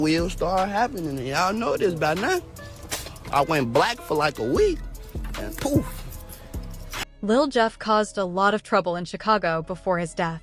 Wheels start happening, and y'all know this by now. I went black for like a week, and poof. Lil Jeff caused a lot of trouble in Chicago before his death.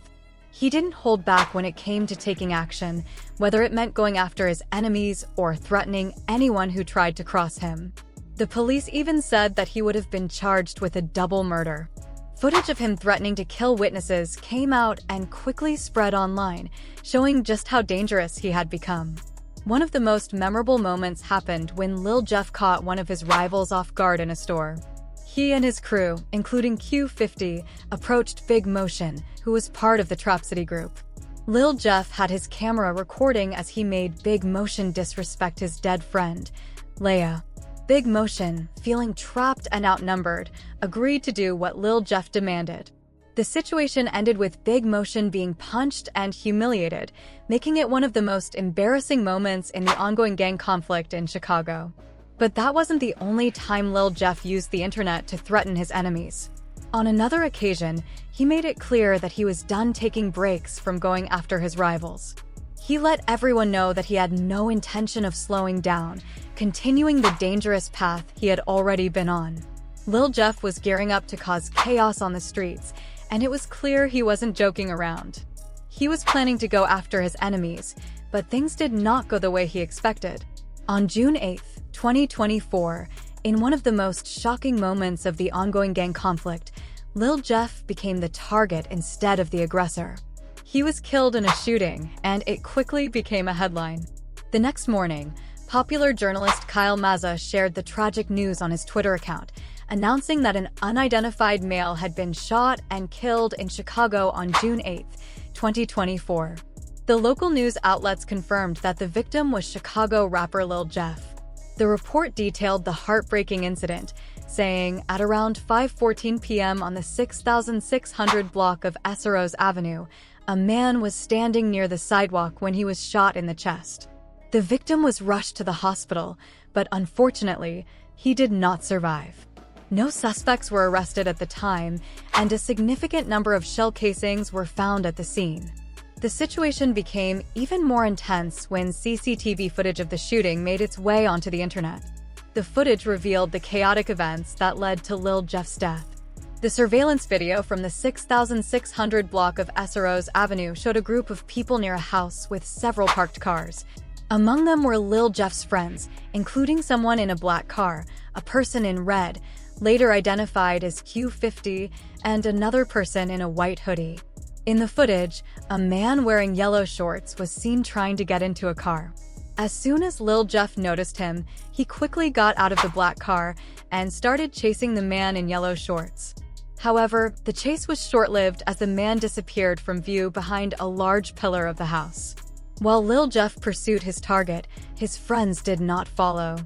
He didn't hold back when it came to taking action, whether it meant going after his enemies or threatening anyone who tried to cross him. The police even said that he would have been charged with a double murder. Footage of him threatening to kill witnesses came out and quickly spread online, showing just how dangerous he had become. One of the most memorable moments happened when Lil Jeff caught one of his rivals off guard in a store. He and his crew, including Q50, approached Big Motion, who was part of the Trap City group. Lil Jeff had his camera recording as he made Big Motion disrespect his dead friend, Leia. Big Motion, feeling trapped and outnumbered, agreed to do what Lil Jeff demanded. The situation ended with Big Motion being punched and humiliated, making it one of the most embarrassing moments in the ongoing gang conflict in Chicago. But that wasn't the only time Lil Jeff used the internet to threaten his enemies. On another occasion, he made it clear that he was done taking breaks from going after his rivals. He let everyone know that he had no intention of slowing down, continuing the dangerous path he had already been on. Lil Jeff was gearing up to cause chaos on the streets, and it was clear he wasn't joking around. He was planning to go after his enemies, but things did not go the way he expected. On June 8, 2024, in one of the most shocking moments of the ongoing gang conflict, Lil Jeff became the target instead of the aggressor. He was killed in a shooting, and it quickly became a headline. The next morning, popular journalist Kyle Mazza shared the tragic news on his Twitter account, announcing that an unidentified male had been shot and killed in Chicago on June 8, 2024. The local news outlets confirmed that the victim was Chicago rapper Lil Jeff. The report detailed the heartbreaking incident, saying, at around 5:14 p.m. on the 6600 block of Esseros Avenue, a man was standing near the sidewalk when he was shot in the chest. The victim was rushed to the hospital, but unfortunately, he did not survive. No suspects were arrested at the time, and a significant number of shell casings were found at the scene. The situation became even more intense when CCTV footage of the shooting made its way onto the internet. The footage revealed the chaotic events that led to Lil Jeff's death. The surveillance video from the 6600 block of Esseros Avenue showed a group of people near a house with several parked cars. Among them were Lil Jeff's friends, including someone in a black car, a person in red, later identified as Q50, and another person in a white hoodie. In the footage, a man wearing yellow shorts was seen trying to get into a car. As soon as Lil Jeff noticed him, he quickly got out of the black car and started chasing the man in yellow shorts. However, the chase was short-lived as the man disappeared from view behind a large pillar of the house. While Lil Jeff pursued his target, his friends did not follow.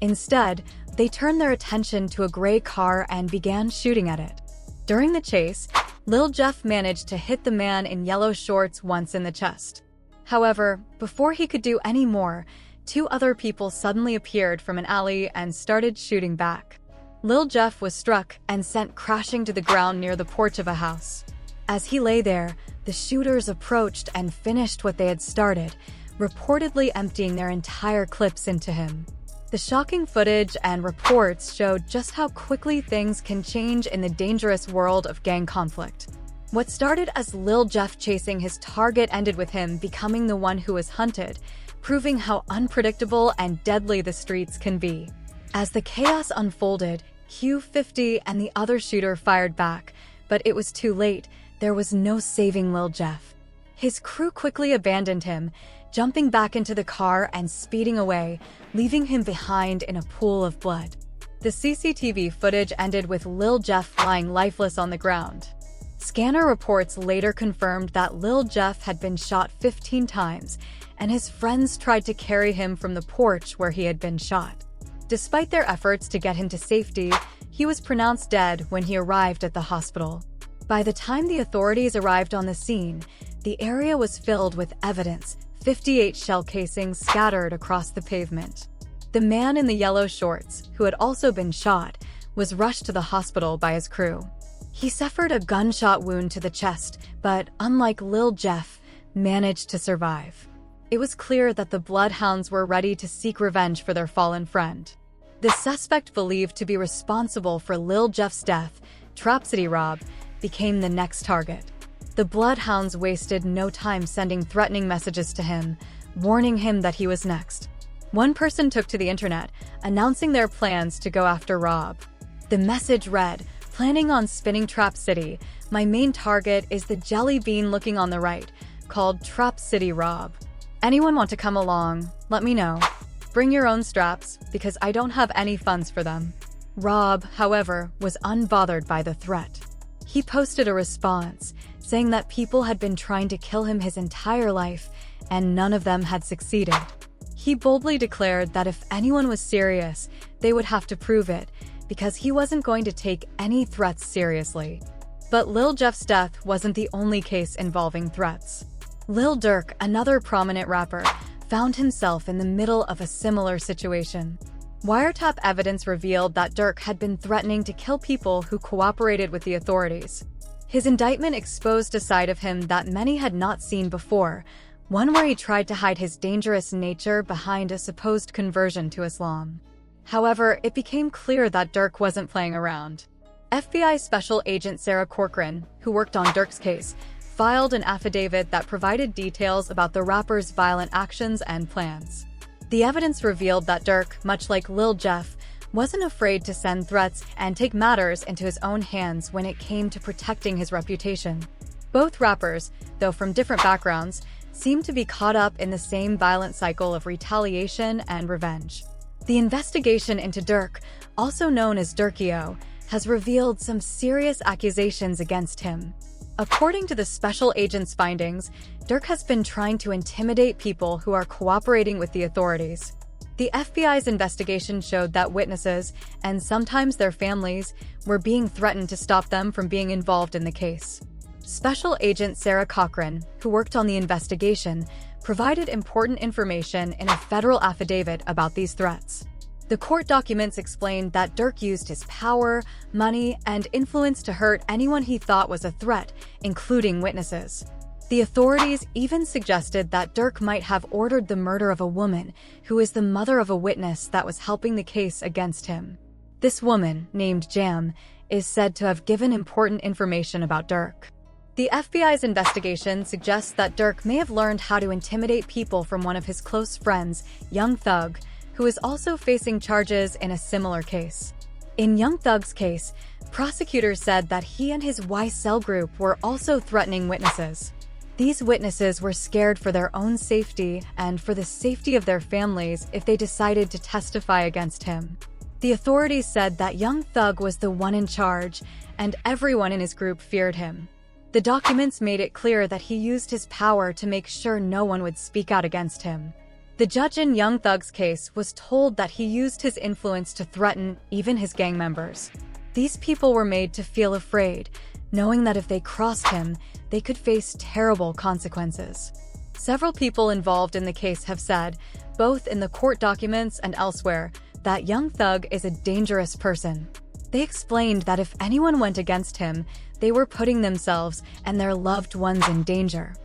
Instead, they turned their attention to a gray car and began shooting at it. During the chase, Lil Jeff managed to hit the man in yellow shorts once in the chest. However, before he could do any more, two other people suddenly appeared from an alley and started shooting back. Lil Jeff was struck and sent crashing to the ground near the porch of a house. As he lay there, the shooters approached and finished what they had started, reportedly emptying their entire clips into him. The shocking footage and reports showed just how quickly things can change in the dangerous world of gang conflict. What started as Lil Jeff chasing his target ended with him becoming the one who was hunted, proving how unpredictable and deadly the streets can be. As the chaos unfolded, Q50 and the other shooter fired back, but it was too late. There was no saving Lil Jeff. His crew quickly abandoned him, jumping back into the car and speeding away, leaving him behind in a pool of blood. The CCTV footage ended with Lil Jeff lying lifeless on the ground. Scanner reports later confirmed that Lil Jeff had been shot 15 times, and his friends tried to carry him from the porch where he had been shot. Despite their efforts to get him to safety, he was pronounced dead when he arrived at the hospital. By the time the authorities arrived on the scene, the area was filled with evidence, 58 shell casings scattered across the pavement. The man in the yellow shorts, who had also been shot, was rushed to the hospital by his crew. He suffered a gunshot wound to the chest, but unlike Lil Jeff, managed to survive. It was clear that the bloodhounds were ready to seek revenge for their fallen friend. The suspect believed to be responsible for Lil Jeff's death, Trap City Rob, became the next target. The bloodhounds wasted no time sending threatening messages to him, warning him that he was next. One person took to the internet, announcing their plans to go after Rob. The message read, "Planning on spinning Trap City. My main target is the jelly bean looking on the right, called Trap City Rob. Anyone want to come along? Let me know. Bring your own straps, because I don't have any funds for them." Rob, however, was unbothered by the threat. He posted a response, saying that people had been trying to kill him his entire life, and none of them had succeeded. He boldly declared that if anyone was serious, they would have to prove it, because he wasn't going to take any threats seriously. But Lil Jeff's death wasn't the only case involving threats. Lil Durk, another prominent rapper, found himself in the middle of a similar situation. Wiretap evidence revealed that Durk had been threatening to kill people who cooperated with the authorities. His indictment exposed a side of him that many had not seen before, one where he tried to hide his dangerous nature behind a supposed conversion to Islam. However, it became clear that Durk wasn't playing around. FBI Special Agent Sarah Corcoran, who worked on Durk's case, filed an affidavit that provided details about the rapper's violent actions and plans. The evidence revealed that Durk, much like Lil Jeff, wasn't afraid to send threats and take matters into his own hands when it came to protecting his reputation. Both rappers, though from different backgrounds, seemed to be caught up in the same violent cycle of retaliation and revenge. The investigation into Durk, also known as Durkio, has revealed some serious accusations against him. According to the special agent's findings, Durk has been trying to intimidate people who are cooperating with the authorities. The FBI's investigation showed that witnesses, and sometimes their families, were being threatened to stop them from being involved in the case. Special Agent Sarah Cochran, who worked on the investigation, provided important information in a federal affidavit about these threats. The court documents explained that Durk used his power, money, and influence to hurt anyone he thought was a threat, including witnesses. The authorities even suggested that Durk might have ordered the murder of a woman who is the mother of a witness that was helping the case against him. This woman, named Jam, is said to have given important information about Durk. The FBI's investigation suggests that Durk may have learned how to intimidate people from one of his close friends, Young Thug, who is also facing charges in a similar case. In Young Thug's case, prosecutors said that he and his YSL group were also threatening witnesses. These witnesses were scared for their own safety and for the safety of their families if they decided to testify against him. The authorities said that Young Thug was the one in charge, and everyone in his group feared him. The documents made it clear that he used his power to make sure no one would speak out against him. The judge in Young Thug's case was told that he used his influence to threaten even his gang members. These people were made to feel afraid, knowing that if they crossed him, they could face terrible consequences. Several people involved in the case have said, both in the court documents and elsewhere, that Young Thug is a dangerous person. They explained that if anyone went against him, they were putting themselves and their loved ones in danger.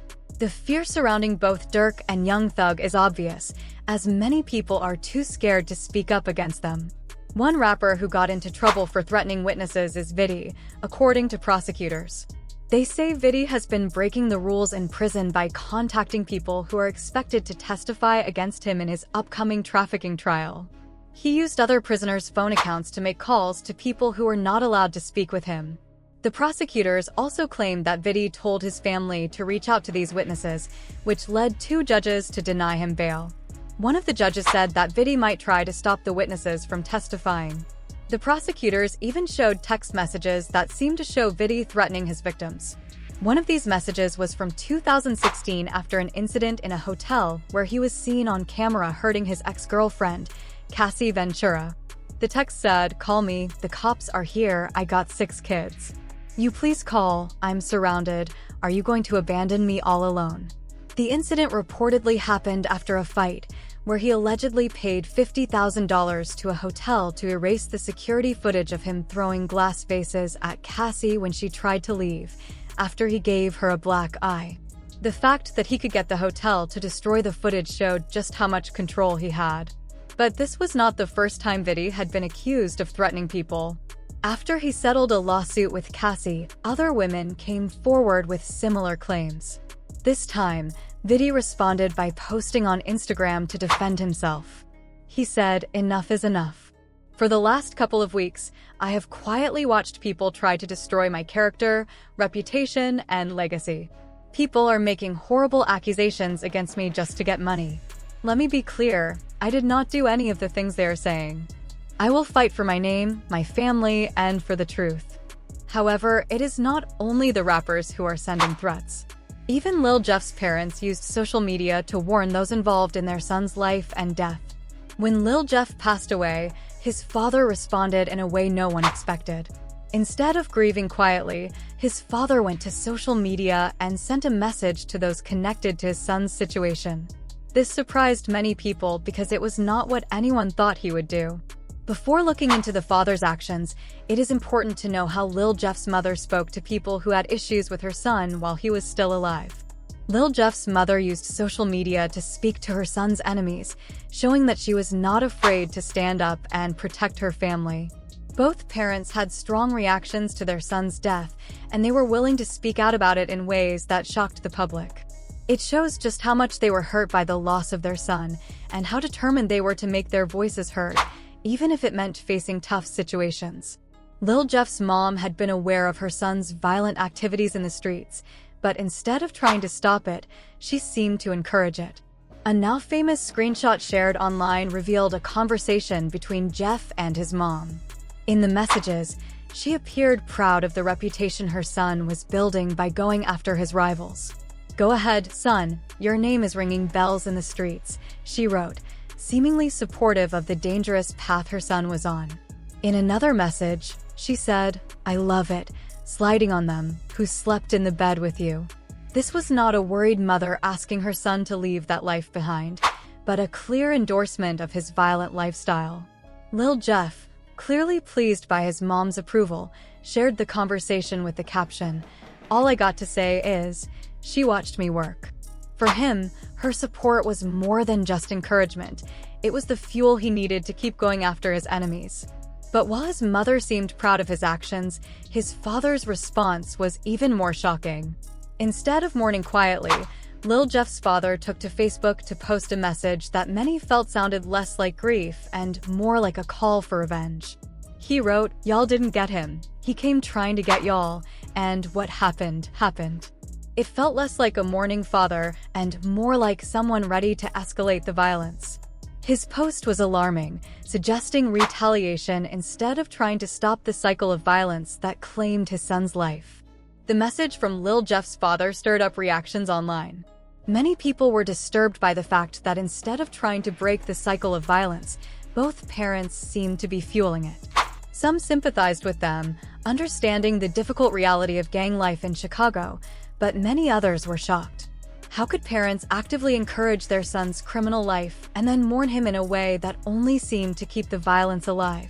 The fear surrounding both Durk and Young Thug is obvious, as many people are too scared to speak up against them. One rapper who got into trouble for threatening witnesses is Viddy, according to prosecutors. They say Viddy has been breaking the rules in prison by contacting people who are expected to testify against him in his upcoming trafficking trial. He used other prisoners' phone accounts to make calls to people who were not allowed to speak with him. The prosecutors also claimed that Viddy told his family to reach out to these witnesses, which led two judges to deny him bail. One of the judges said that Viddy might try to stop the witnesses from testifying. The prosecutors even showed text messages that seemed to show Viddy threatening his victims. One of these messages was from 2016 after an incident in a hotel where he was seen on camera hurting his ex-girlfriend, Cassie Ventura. The text said, "Call me, the cops are here, I got 6 kids. You please call, I'm surrounded, are you going to abandon me all alone?" The incident reportedly happened after a fight, where he allegedly paid $50,000 to a hotel to erase the security footage of him throwing glass vases at Cassie when she tried to leave, after he gave her a black eye. The fact that he could get the hotel to destroy the footage showed just how much control he had. But this was not the first time Viddy had been accused of threatening people. After he settled a lawsuit with Cassie, other women came forward with similar claims. This time, Viddy responded by posting on Instagram to defend himself. He said, "Enough is enough. For the last couple of weeks, I have quietly watched people try to destroy my character, reputation, and legacy. People are making horrible accusations against me just to get money. Let me be clear, I did not do any of the things they are saying. I will fight for my name, my family, and for the truth." However, it is not only the rappers who are sending threats. Even Lil Jeff's parents used social media to warn those involved in their son's life and death. When Lil Jeff passed away, his father responded in a way no one expected. Instead of grieving quietly, his father went to social media and sent a message to those connected to his son's situation. This surprised many people because it was not what anyone thought he would do. Before looking into the father's actions, it is important to know how Lil Jeff's mother spoke to people who had issues with her son while he was still alive. Lil Jeff's mother used social media to speak to her son's enemies, showing that she was not afraid to stand up and protect her family. Both parents had strong reactions to their son's death, and they were willing to speak out about it in ways that shocked the public. It shows just how much they were hurt by the loss of their son, and how determined they were to make their voices heard, even if it meant facing tough situations. Lil Jeff's mom had been aware of her son's violent activities in the streets, but instead of trying to stop it, she seemed to encourage it. A now famous screenshot shared online revealed a conversation between Jeff and his mom. In the messages, she appeared proud of the reputation her son was building by going after his rivals. "Go ahead, son, your name is ringing bells in the streets," she wrote, seemingly supportive of the dangerous path her son was on. In another message, she said, "I love it, sliding on them, who slept in the bed with you." This was not a worried mother asking her son to leave that life behind, but a clear endorsement of his violent lifestyle. Lil Jeff, clearly pleased by his mom's approval, shared the conversation with the caption, "All I got to say is, she watched me work." For him, her support was more than just encouragement. It was the fuel he needed to keep going after his enemies. But while his mother seemed proud of his actions, his father's response was even more shocking. Instead of mourning quietly, Lil Jeff's father took to Facebook to post a message that many felt sounded less like grief and more like a call for revenge. He wrote, "Y'all didn't get him. He came trying to get y'all, and what happened, happened." It felt less like a mourning father and more like someone ready to escalate the violence. His post was alarming, suggesting retaliation instead of trying to stop the cycle of violence that claimed his son's life. The message from Lil Jeff's father stirred up reactions online. Many people were disturbed by the fact that instead of trying to break the cycle of violence, both parents seemed to be fueling it. Some sympathized with them, understanding the difficult reality of gang life in Chicago, but many others were shocked. How could parents actively encourage their son's criminal life and then mourn him in a way that only seemed to keep the violence alive?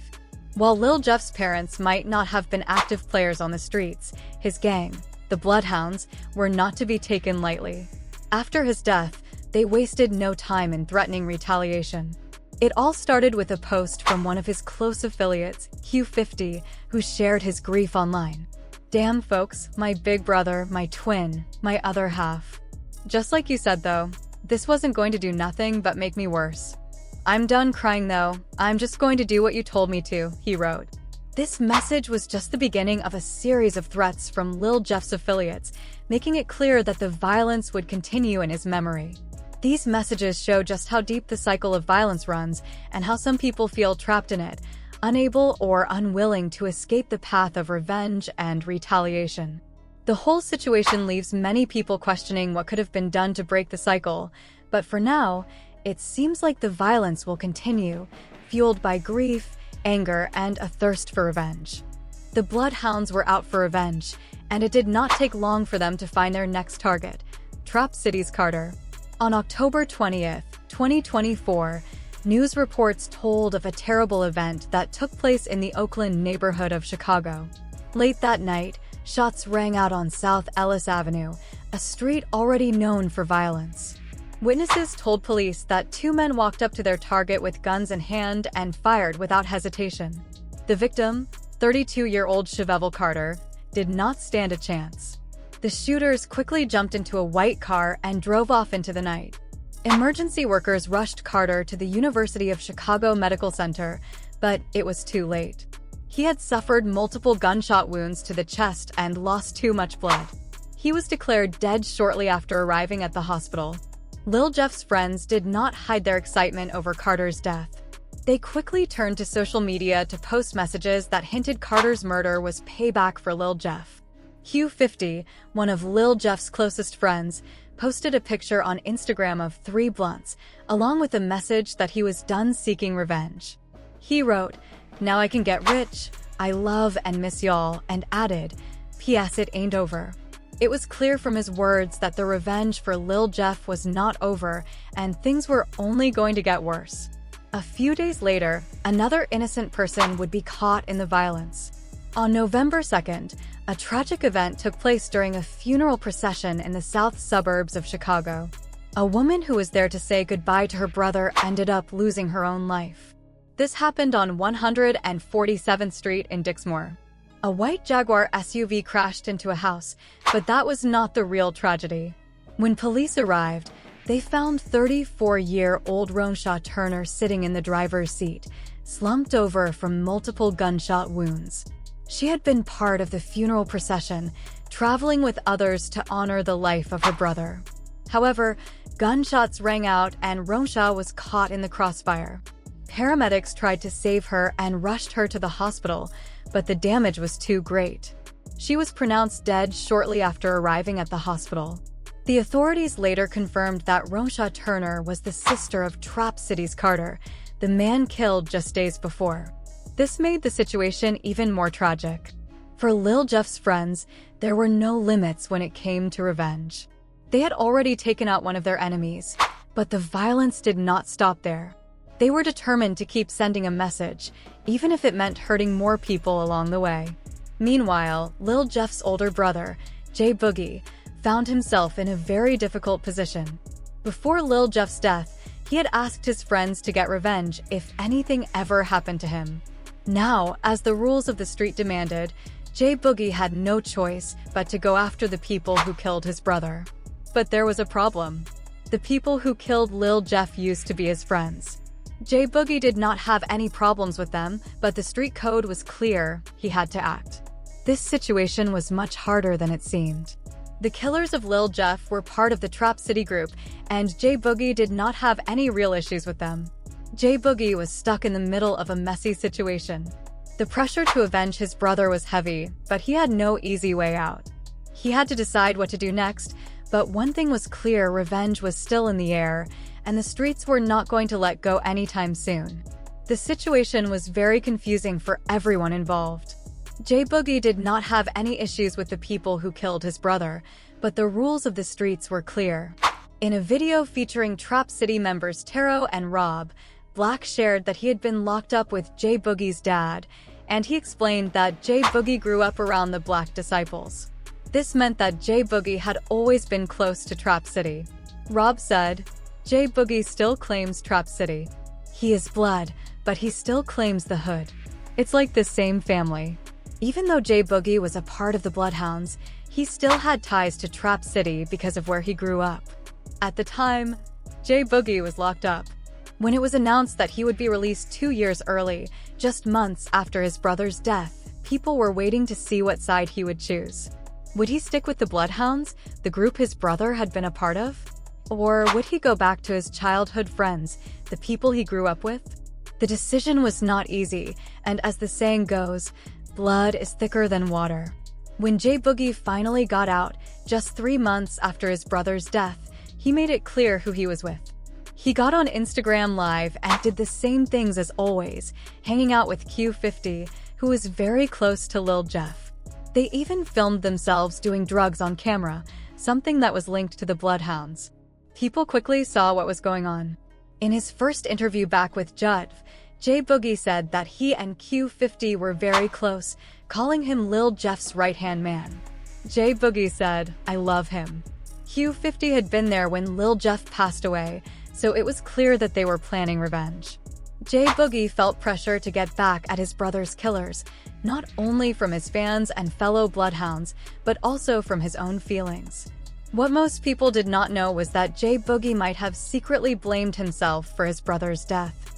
While Lil Jeff's parents might not have been active players on the streets, his gang, the Bloodhounds, were not to be taken lightly. After his death, they wasted no time in threatening retaliation. It all started with a post from one of his close affiliates, Q50, who shared his grief online. "Damn folks, my big brother, my twin, my other half. Just like you said though, this wasn't going to do nothing but make me worse. I'm done crying though, I'm just going to do what you told me to," he wrote. This message was just the beginning of a series of threats from Lil Jeff's affiliates, making it clear that the violence would continue in his memory. These messages show just how deep the cycle of violence runs and how some people feel trapped in it, unable or unwilling to escape the path of revenge and retaliation. The whole situation leaves many people questioning what could have been done to break the cycle, but for now, it seems like the violence will continue, fueled by grief, anger, and a thirst for revenge. The Bloodhounds were out for revenge, and it did not take long for them to find their next target, Trap City's Carter. On October 20th, 2024, news reports told of a terrible event that took place in the Oakland neighborhood of Chicago. Late that night, shots rang out on South Ellis Avenue, a street already known for violence. Witnesses told police that two men walked up to their target with guns in hand and fired without hesitation. The victim, 32-year-old Chevevel Carter, did not stand a chance. The shooters quickly jumped into a white car and drove off into the night. Emergency workers rushed Carter to the University of Chicago Medical Center, but it was too late. He had suffered multiple gunshot wounds to the chest and lost too much blood. He was declared dead shortly after arriving at the hospital. Lil Jeff's friends did not hide their excitement over Carter's death. They quickly turned to social media to post messages that hinted Carter's murder was payback for Lil Jeff. Q50, one of Lil Jeff's closest friends, posted a picture on Instagram of 3 blunts, along with a message that he was done seeking revenge. He wrote, "Now I can get rich. I love and miss y'all," and added, "P.S. it ain't over." It was clear from his words that the revenge for Lil Jeff was not over, and things were only going to get worse. A few days later, another innocent person would be caught in the violence. On November 2nd, a tragic event took place during a funeral procession in the south suburbs of Chicago. A woman who was there to say goodbye to her brother ended up losing her own life. This happened on 147th Street in Dixmoor. A white Jaguar SUV crashed into a house, but that was not the real tragedy. When police arrived, they found 34-year-old Ronshaw Turner sitting in the driver's seat, slumped over from multiple gunshot wounds. She had been part of the funeral procession, traveling with others to honor the life of her brother. However, gunshots rang out and Ronshaw was caught in the crossfire. Paramedics tried to save her and rushed her to the hospital, but the damage was too great. She was pronounced dead shortly after arriving at the hospital. The authorities later confirmed that Ronshaw Turner was the sister of Trap City's Carter, the man killed just days before. This made the situation even more tragic. For Lil Jeff's friends, there were no limits when it came to revenge. They had already taken out one of their enemies, but the violence did not stop there. They were determined to keep sending a message, even if it meant hurting more people along the way. Meanwhile, Lil Jeff's older brother, J Boogie, found himself in a very difficult position. Before Lil Jeff's death, he had asked his friends to get revenge if anything ever happened to him. Now, as the rules of the street demanded, J Boogie had no choice but to go after the people who killed his brother. But there was a problem. The people who killed Lil Jeff used to be his friends. J Boogie did not have any problems with them, but the street code was clear: he had to act. This situation was much harder than it seemed. The killers of Lil Jeff were part of the Trap City group, and J Boogie did not have any real issues with them. J Boogie was stuck in the middle of a messy situation. The pressure to avenge his brother was heavy, but he had no easy way out. He had to decide what to do next, but one thing was clear: revenge was still in the air, and the streets were not going to let go anytime soon. The situation was very confusing for everyone involved. J Boogie did not have any issues with the people who killed his brother, but the rules of the streets were clear. In a video featuring Trap City members Taro and Rob, Black shared that he had been locked up with J Boogie's dad, and he explained that J Boogie grew up around the Black disciples. This meant that J Boogie had always been close to Trap City. Rob said, "J Boogie still claims Trap City. He is blood, but he still claims the hood. It's like the same family." Even though J Boogie was a part of the Bloodhounds, he still had ties to Trap City because of where he grew up. At the time, J Boogie was locked up. When it was announced that he would be released 2 years early, just months after his brother's death, people were waiting to see what side he would choose. Would he stick with the Bloodhounds, the group his brother had been a part of? Or would he go back to his childhood friends, the people he grew up with? The decision was not easy, and as the saying goes, blood is thicker than water. When J Boogie finally got out, just 3 months after his brother's death, he made it clear who he was with. He got on Instagram Live and did the same things as always, hanging out with Q50, who was very close to Lil Jeff. They even filmed themselves doing drugs on camera, something that was linked to the Bloodhounds. People quickly saw what was going on. In his first interview back with Judd, J Boogie said that he and Q50 were very close, calling him Lil Jeff's right-hand man. J Boogie said, "I love him. Q50 had been there when Lil Jeff passed away, so it was clear that they were planning revenge. J Boogie felt pressure to get back at his brother's killers, not only from his fans and fellow bloodhounds, but also from his own feelings. What most people did not know was that J Boogie might have secretly blamed himself for his brother's death.